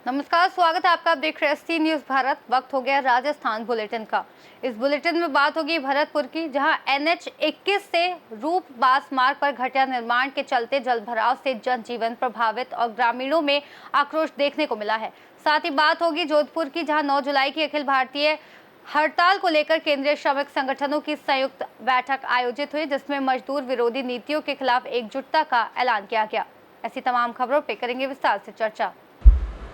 नमस्कार, स्वागत है आपका। आप देख रहे हैं ST न्यूज भारत। वक्त हो गया राजस्थान बुलेटिन का। इस बुलेटिन में बात होगी भरतपुर की, जहां NH 21 से रूपबास मार्ग पर घटिया निर्माण के चलते जलभराव से जनजीवन प्रभावित और ग्रामीणों में आक्रोश देखने को मिला है। साथ ही बात होगी जोधपुर की, जहां 9 जुलाई की अखिल भारतीय हड़ताल को लेकर केंद्रीय श्रमिक संगठनों की संयुक्त बैठक आयोजित हुई, जिसमें मजदूर विरोधी नीतियों के खिलाफ एकजुटता का ऐलान किया गया। ऐसी तमाम खबरों पर करेंगे विस्तार से चर्चा।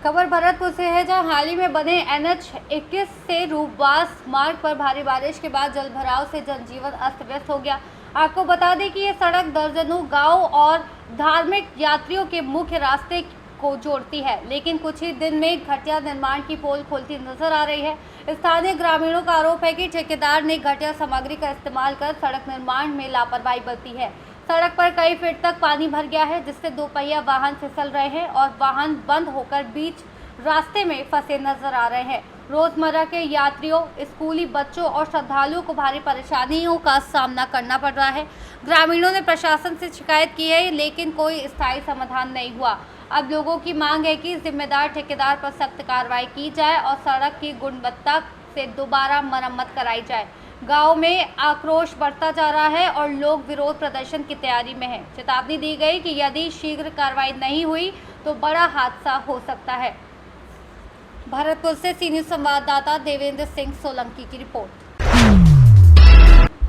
खबर भरतपुर से है, जहां हाल ही में बने NH 21 से रूपबास मार्ग पर भारी बारिश के बाद जलभराव से जनजीवन अस्त व्यस्त हो गया। आपको बता दें कि ये सड़क दर्जनों गांव और धार्मिक यात्रियों के मुख्य रास्ते को जोड़ती है, लेकिन कुछ ही दिन में घटिया निर्माण की पोल खोलती नजर आ रही है। स्थानीय ग्रामीणों का आरोप है कि ठेकेदार ने घटिया सामग्री का इस्तेमाल कर सड़क निर्माण में लापरवाही बरती है। सड़क पर कई फीट तक पानी भर गया है, जिससे दोपहिया वाहन फिसल रहे हैं और वाहन बंद होकर बीच रास्ते में फंसे नजर आ रहे हैं। रोजमर्रा के यात्रियों, स्कूली बच्चों और श्रद्धालुओं को भारी परेशानियों का सामना करना पड़ रहा है। ग्रामीणों ने प्रशासन से शिकायत की है, लेकिन कोई स्थायी समाधान नहीं हुआ। अब लोगों की मांग है कि जिम्मेदार ठेकेदार पर सख्त कार्रवाई की जाए और सड़क की गुणवत्ता से दोबारा मरम्मत कराई जाए। गांव में आक्रोश बढ़ता जा रहा है और लोग विरोध प्रदर्शन की तैयारी में हैं। चेतावनी दी गई कि यदि शीघ्र कार्रवाई नहीं हुई तो बड़ा हादसा हो सकता है। भरतपुर से सीनियर संवाददाता देवेंद्र सिंह सोलंकी की रिपोर्ट।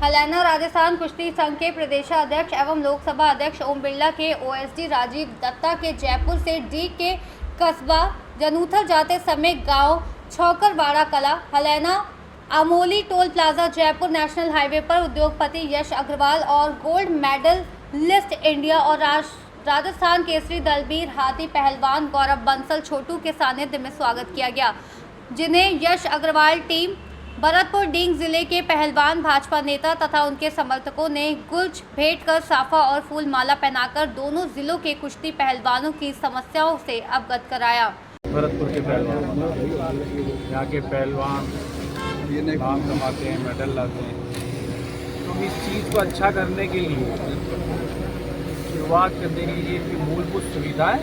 हरियाणा राजस्थान कुश्ती संघ के प्रदेशाध्यक्ष एवं लोकसभा अध्यक्ष ओम बिरला के OSD राजीव दत्ता के जयपुर से D के कस्बा जनूथल जाते समय गाँव छौकरवाड़ा कला, Haryana Amoli toll plaza Jaipur national highway पर उद्योगपति यश अग्रवाल और गोल्ड मेडल लिस्ट इंडिया और राजस्थान केसरी दलबीर हाथी पहलवान गौरव बंसल छोटू के सानिध्य में स्वागत किया गया, जिन्हें यश अग्रवाल टीम भरतपुर डींग जिले के पहलवान भाजपा नेता तथा उनके समर्थकों ने गुलच भेंट कर साफा और फूल माला पहनाकर दोनों जिलों के कुश्ती पहलवानों की समस्याओं से अवगत कराया। भरतपुर के पहलवान, यहाँ के पहलवान नाम कमाते हैं, मेडल लाते हैं। तो इस चीज़ को अच्छा करने के लिए, शुरुआत करने के लिए इनकी मूलभूत सुविधाएं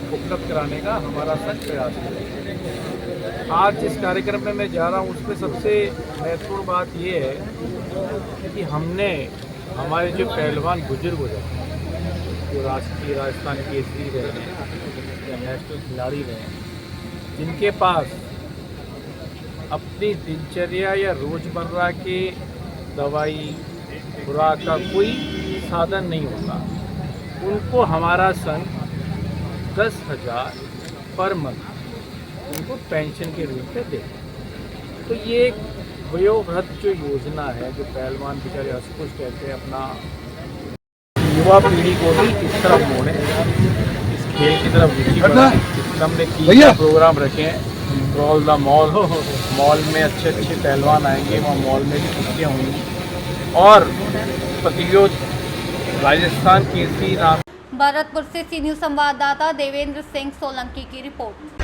उपलब्ध कराने का हमारा सख्त प्रयास है। आज जिस कार्यक्रम में मैं जा रहा हूँ उसमें सबसे महत्वपूर्ण बात ये है कि हमने हमारे जो पहलवान बुजुर्ग हो जाते हैं, जो राष्ट्रीय राजस्थान केसरी रहे हैं या नेशनल खिलाड़ी रहे हैं, जिनके पास अपनी दिनचर्या या रोज़मर्रा के दवाई खुराक का कोई साधन नहीं होता, उनको हमारा संघ 10,000 पर मंथ उनको पेंशन के रूप में देता। तो ये एक वयोवृद्ध जो योजना है, जो पहलवान बेचारे असकुश कहते हैं, अपना युवा पीढ़ी को भी इस तरफ मोड़े, इस खेल की तरफ रुचि बढ़ाएं। हमने 3 प्रोग्राम रखे हैं। क्रॉस द मॉल, मॉल में अच्छे अच्छे पहलवान आएंगे, वहाँ मॉल में भी कुश्तियाँ होंगी और प्रतियोगिता राजस्थान केसरी नाम। भरतपुर से सीनियर संवाददाता देवेंद्र सिंह सोलंकी की रिपोर्ट।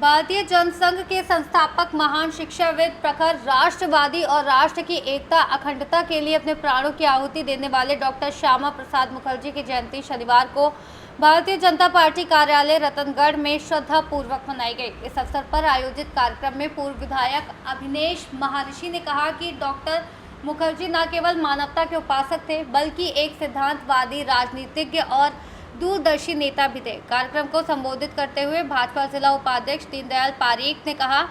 भारतीय जनसंघ के संस्थापक, महान शिक्षाविद, प्रखर राष्ट्रवादी और राष्ट्र की एकता अखंडता के लिए अपने प्राणों की आहुति देने वाले डॉक्टर श्यामा प्रसाद मुखर्जी की जयंती शनिवार को भारतीय जनता पार्टी कार्यालय रतनगढ़ में श्रद्धा पूर्वक मनाई गई। इस अवसर पर आयोजित कार्यक्रम में पूर्व विधायक अभिनेश महर्षि ने कहा कि डॉक्टर मुखर्जी न केवल मानवता के उपासक थे, बल्कि एक सिद्धांतवादी, राजनीतिज्ञ और दूरदर्शी नेता भी थे। कार्यक्रम को संबोधित करते हुए भाजपा जिला उपाध्यक्ष दीनदयाल पारीख ने कहा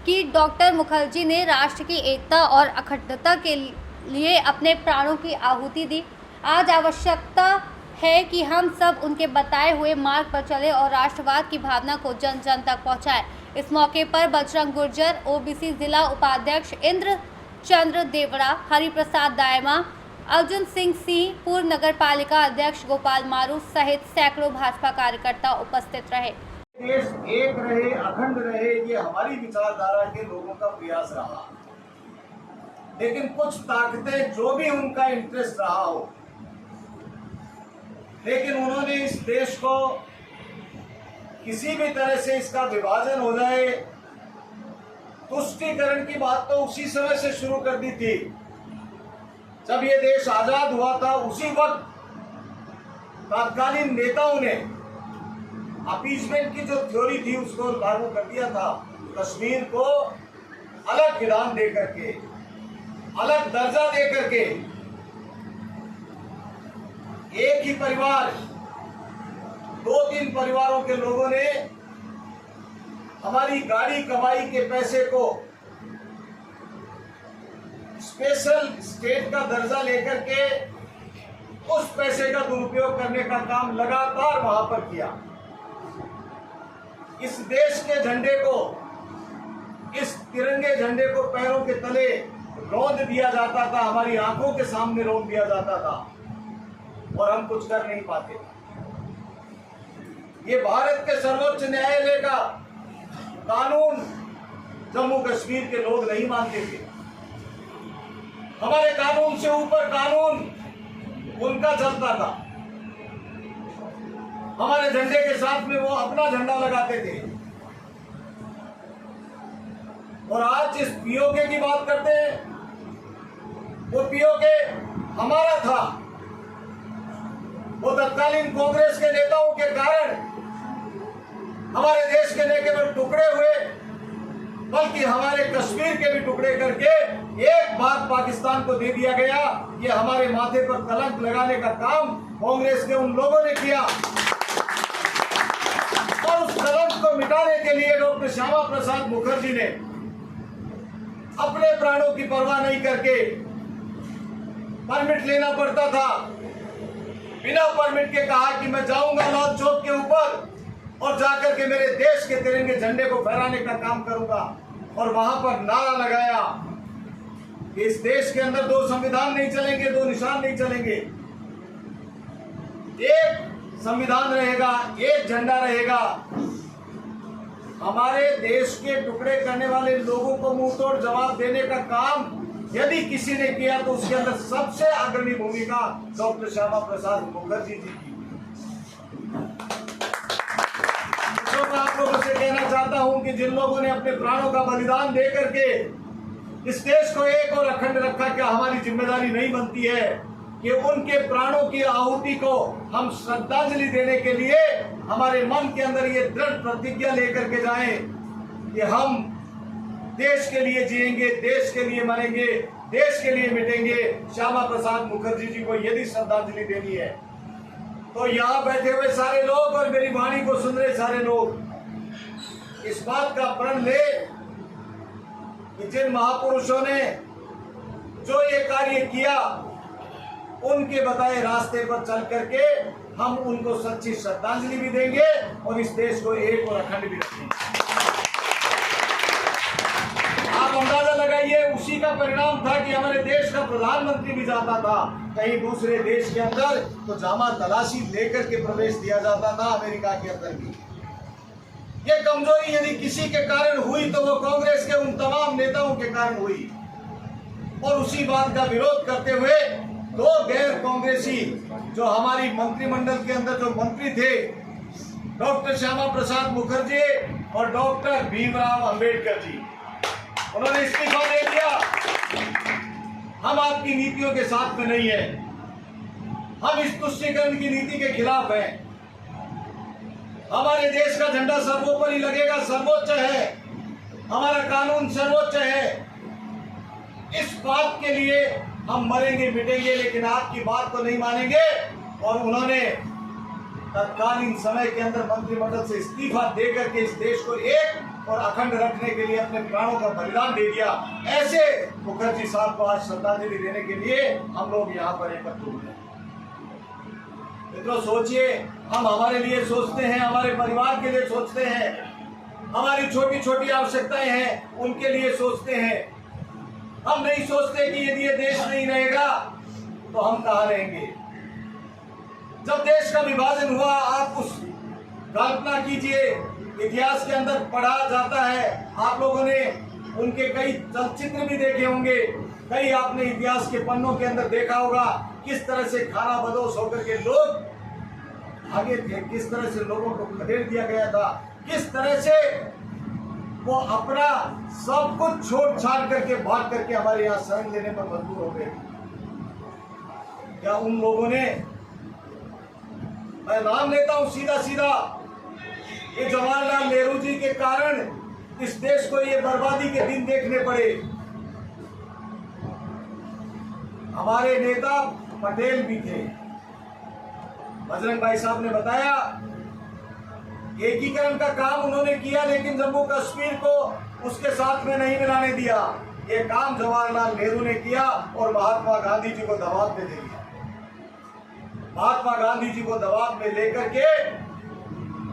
कि डॉक्टर मुखर्जी ने राष्ट्र की एकता और अखंडता के लिए अपने प्राणों की आहुति दी। आज आवश्यकता है कि हम सब उनके बताए हुए मार्ग पर चले और राष्ट्रवाद की भावना को जन जन तक पहुंचाएं। इस मौके पर बजरंग गुर्जर, OBC जिला उपाध्यक्ष इंद्र चंद्र देवड़ा, हरिप्रसाद दायमा, अर्जुन सिंह सिंह, पूर्व नगर पालिका अध्यक्ष गोपाल मारू सहित सैकड़ों भाजपा कार्यकर्ता उपस्थित रहे। देश एक रहे, अखंड रहे, ये हमारी विचारधारा के लोगों का प्रयास रहा। लेकिन कुछ ताकतें, जो भी उनका इंटरेस्ट रहा हो, लेकिन उन्होंने इस देश को किसी भी तरह से इसका विभाजन हो जाए, तुष्टीकरण की बात तो उसी समय से शुरू कर दी थी। जब ये देश आजाद हुआ था उसी वक्त तत्कालीन नेताओं ने अपीसमेंट की जो थ्योरी थी उसको लागू कर दिया था। कश्मीर को अलग विधान दे करके, अलग दर्जा दे करके, एक ही परिवार, 2-3 परिवारों के लोगों ने हमारी गाड़ी कमाई के पैसे को स्पेशल स्टेट का दर्जा लेकर के उस पैसे का दुरुपयोग करने का काम लगातार वहां पर किया। इस देश के झंडे को, इस तिरंगे झंडे को पैरों के तले रौंद दिया जाता था, हमारी आंखों के सामने रौंद दिया जाता था और हम कुछ कर नहीं पाते। ये भारत के सर्वोच्च न्यायालय का कानून जम्मू कश्मीर के लोग नहीं मानते थे। हमारे कानून से ऊपर कानून उनका चलता था। हमारे झंडे के साथ में वो अपना झंडा लगाते थे। और आज जिस पीओके की बात करते हैं, वो पीओके हमारा था। वो तत्कालीन कांग्रेस के नेताओं के कारण हमारे देश के न केवल टुकड़े हुए, बल्कि हमारे कश्मीर के भी टुकड़े करके एक भाग पाकिस्तान को दे दिया गया। ये हमारे माथे पर कलंक लगाने का काम कांग्रेस के उन लोगों ने किया। और उस कलंक को मिटाने के लिए डॉक्टर श्यामा प्रसाद मुखर्जी ने अपने प्राणों की परवाह नहीं करके, परमिट लेना पड़ता था, बिना परमिट के कहा कि मैं जाऊंगा लाल चौक के ऊपर और जाकर के मेरे देश के तिरंगे झंडे को फहराने का काम करूंगा। और वहां पर नारा लगाया कि इस देश के अंदर 2 संविधान नहीं चलेंगे, 2 निशान नहीं चलेंगे, एक संविधान रहेगा, एक झंडा रहेगा। हमारे देश के टुकड़े करने वाले लोगों को मुंह तोड़ जवाब देने का काम यदि किसी ने किया तो उसके अंदर सबसे अग्रणी भूमिका डॉक्टर श्यामा प्रसाद मुखर्जी जी की। तो मैं आप लोगों से कहना चाहता हूं कि जिन लोगों ने अपने प्राणों का बलिदान दे करके इस देश को एक और अखंड रखा, क्या हमारी जिम्मेदारी नहीं बनती है कि उनके प्राणों की आहुति को हम श्रद्धांजलि देने के लिए हमारे मन के अंदर ये दृढ़ प्रतिज्ञा लेकर के जाएं कि हम देश के लिए जिएंगे, देश के लिए मरेंगे, देश के लिए मिटेंगे। श्यामा प्रसाद मुखर्जी जी को यदि श्रद्धांजलि देनी है तो यहाँ बैठे हुए सारे लोग और मेरी वाणी को सुन रहे सारे लोग इस बात का प्रण ले कि जिन महापुरुषों ने जो ये कार्य किया, उनके बताए रास्ते पर चल करके हम उनको सच्ची श्रद्धांजलि भी देंगे और इस देश को एक और अखंड भी रखेंगे। आप अंदाजा लगाइए, उसी का परिणाम था कि हमारे देश का प्रधानमंत्री भी जाता था कहीं दूसरे देश के अंदर तो जामा तलाशी लेकर के प्रवेश दिया जाता था अमेरिका के अंदर भी। ये कमजोरी यदि किसी के कारण हुई तो वो कांग्रेस के उन तमाम नेताओं के कारण हुई। और उसी बात का विरोध करते हुए 2 गैर कांग्रेसी जो हमारी मंत्रिमंडल के अंदर जो मंत्री थे, डॉक्टर श्यामा प्रसाद मुखर्जी और डॉक्टर भीमराव अंबेडकर जी, उन्होंने इस्तीफा दे दिया। हम आपकी नीतियों के साथ में नहीं है, हम इस तुष्टीकरण की नीति के खिलाफ हैं। हमारे देश का झंडा सर्वोपरि लगेगा, सर्वोच्च है, हमारा कानून सर्वोच्च है। इस बात के लिए हम मरेंगे मिटेंगे, लेकिन आपकी बात को नहीं मानेंगे। और उन्होंने तत्कालीन समय के अंदर मंत्रिमंडल से इस्तीफा देकर के इस देश को एक और अखंड रखने के लिए अपने प्राणों का बलिदान दे दिया। ऐसे मुखर्जी साहब को आज श्रद्धांजलि देने के लिए हम लोग यहाँ पर एकत्र हुए हैं। मित्रों, सोचिए, हम हमारे लिए सोचते हैं, हमारे परिवार के लिए सोचते हैं, हमारी छोटी छोटी आवश्यकताएं हैं उनके लिए सोचते हैं। हम नहीं सोचते कि यदि ये देश नहीं रहेगा तो हम कहाँ रहेंगे। जब देश का विभाजन हुआ, आप उस कल्पना कीजिए, इतिहास के अंदर पढ़ा जाता है, आप लोगों ने उनके कई चलचित्र भी देखे होंगे, कई आपने इतिहास के पन्नों के अंदर देखा होगा किस तरह से खाना बदोश होकर के लोग आगे थे, किस तरह से लोगों को खदेड़ दिया गया था, किस तरह से वो अपना सब कुछ छोड़ छाड़ करके भाग करके हमारे यहाँ शरण लेने पर मजबूर हो गए। क्या उन लोगों ने, मैं नाम लेता हूं सीधा सीधा, ये जवाहरलाल नेहरू जी के कारण इस देश को ये बर्बादी के दिन देखने पड़े। हमारे नेता पटेल भी थे, बजरंग भाई साहब ने बताया एकीकरण का काम उन्होंने किया, लेकिन जम्मू कश्मीर को उसके साथ में नहीं मिलाने दिया। ये काम जवाहरलाल नेहरू ने किया और महात्मा गांधी जी को दबाव में दे दिया। महात्मा गांधी जी को दबाव में लेकर के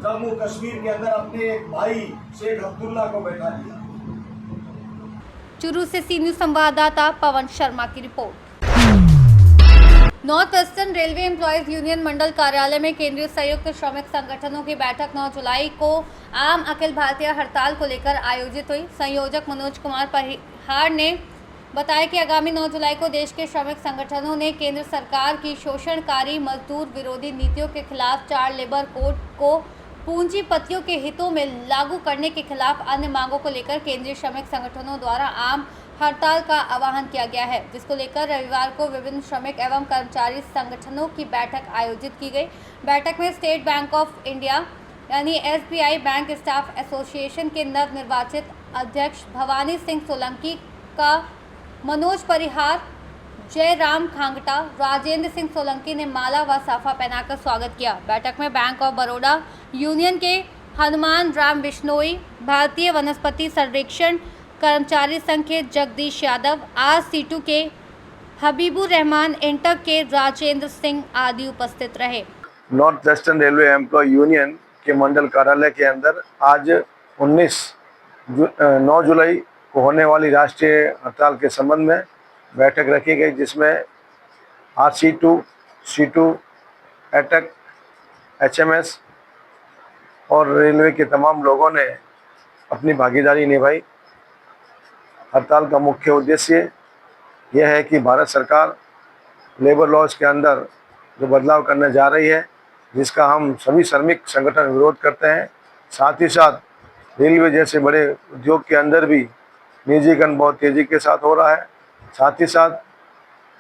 जम्मू कश्मीर के अंदर अपने एक भाई शेख अब्दुल्ला को बैठा दिया। चुरू से सी न्यूज संवाददाता पवन शर्मा की report. North western Railway employees union मंडल कार्यालय में केंद्रीय संयुक्त श्रमिक संगठनों की बैठक 9 जुलाई को आम अखिल भारतीय हड़ताल को लेकर आयोजित हुई। संयोजक मनोज कुमार परिहार ने बताया कि आगामी 9 जुलाई को देश के श्रमिक संगठनों ने केंद्र सरकार की शोषणकारी मजदूर विरोधी नीतियों के खिलाफ 4 लेबर कोड को पूंजीपतियों के हितों में लागू करने के खिलाफ अन्य मांगों को लेकर केंद्रीय श्रमिक संगठनों द्वारा आम हड़ताल का आह्वान किया गया है, जिसको लेकर रविवार को विभिन्न श्रमिक एवं कर्मचारी संगठनों की बैठक आयोजित की गई। बैठक में स्टेट बैंक ऑफ इंडिया यानी SBI बैंक स्टाफ एसोसिएशन के नवनिर्वाचित अध्यक्ष भवानी सिंह सोलंकी का मनोज परिहार, जयराम खांगटा, राजेंद्र सिंह सोलंकी ने माला व साफा पहनाकर स्वागत किया। बैठक में बैंक ऑफ बड़ौदा यूनियन के हनुमान राम बिश्नोई, भारतीय वनस्पति सर्वेक्षण कर्मचारी संघ के जगदीश यादव, RC2 के हबीबुर रहमान, इंटक के राजेंद्र सिंह आदि उपस्थित रहे। North western railway employ union के मंडल कार्यालय के अंदर आज 9 जुलाई को होने वाली राष्ट्रीय हड़ताल के संबंध में बैठक रखी गई, जिसमें RC2, C2, एटक, HMS और रेलवे के तमाम लोगों ने अपनी भागीदारी निभाई। हड़ताल का मुख्य उद्देश्य यह है कि भारत सरकार लेबर लॉज के अंदर जो बदलाव करने जा रही है, जिसका हम सभी श्रमिक संगठन विरोध करते हैं। साथ ही साथ रेलवे जैसे बड़े उद्योग के अंदर भी निजीकरण बहुत तेज़ी के साथ हो रहा है। साथ ही साथ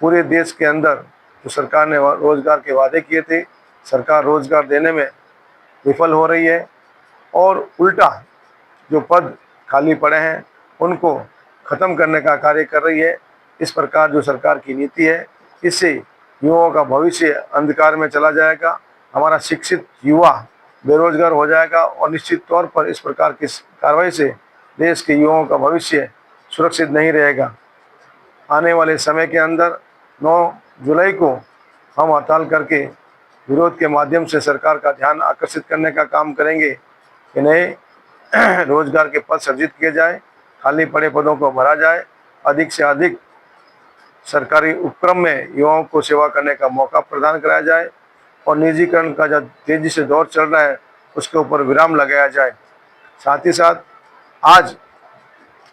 पूरे देश के अंदर जो सरकार ने रोज़गार के वादे किए थे, सरकार रोज़गार देने में विफल हो रही है और उल्टा जो पद खाली पड़े हैं उनको ख़त्म करने का कार्य कर रही है। इस प्रकार जो सरकार की नीति है, इससे युवाओं का भविष्य अंधकार में चला जाएगा, हमारा शिक्षित युवा बेरोजगार हो जाएगा और निश्चित तौर पर इस प्रकार की कार्रवाई से देश के युवाओं का भविष्य सुरक्षित नहीं रहेगा। आने वाले समय के अंदर 9 जुलाई को हम हड़ताल करके विरोध के माध्यम से सरकार का ध्यान आकर्षित करने का काम करेंगे कि नए रोजगार के पद सृजित किए जाए, खाली पड़े पदों को भरा जाए, अधिक से अधिक सरकारी उपक्रम में युवाओं को सेवा करने का मौका प्रदान कराया जाए और निजीकरण का जो तेज़ी से दौर चल रहा है उसके ऊपर विराम लगाया जाए। साथ ही साथ आज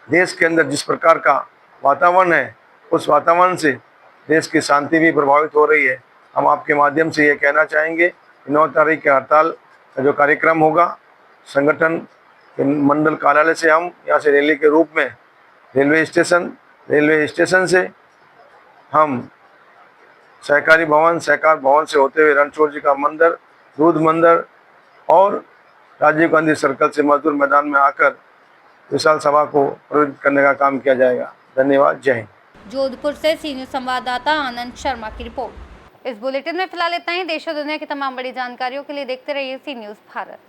देश के अंदर जिस प्रकार का वातावरण है, उस वातावरण से देश की शांति भी प्रभावित हो रही है। हम आपके माध्यम से ये कहना चाहेंगे कि 9 तारीख के हड़ताल का जो कार्यक्रम होगा, संगठन के मंडल कार्यालय से हम यहाँ से रैली के रूप में रेलवे स्टेशन से हम सहकारी भवन से होते हुए रणछोड़ जी का मंदिर, दूध मंदिर और राजीव गांधी सर्कल से मजदूर मैदान में आकर विशाल सभा को प्रदर्शित करने का काम किया जाएगा। धन्यवाद। जय हिंद। जोधपुर से सी न्यूज संवाददाता आनंद शर्मा की रिपोर्ट। इस बुलेटिन में फिलहाल इतना ही। देश और दुनिया की तमाम बड़ी जानकारियों के लिए देखते रहिए सी न्यूज भारत।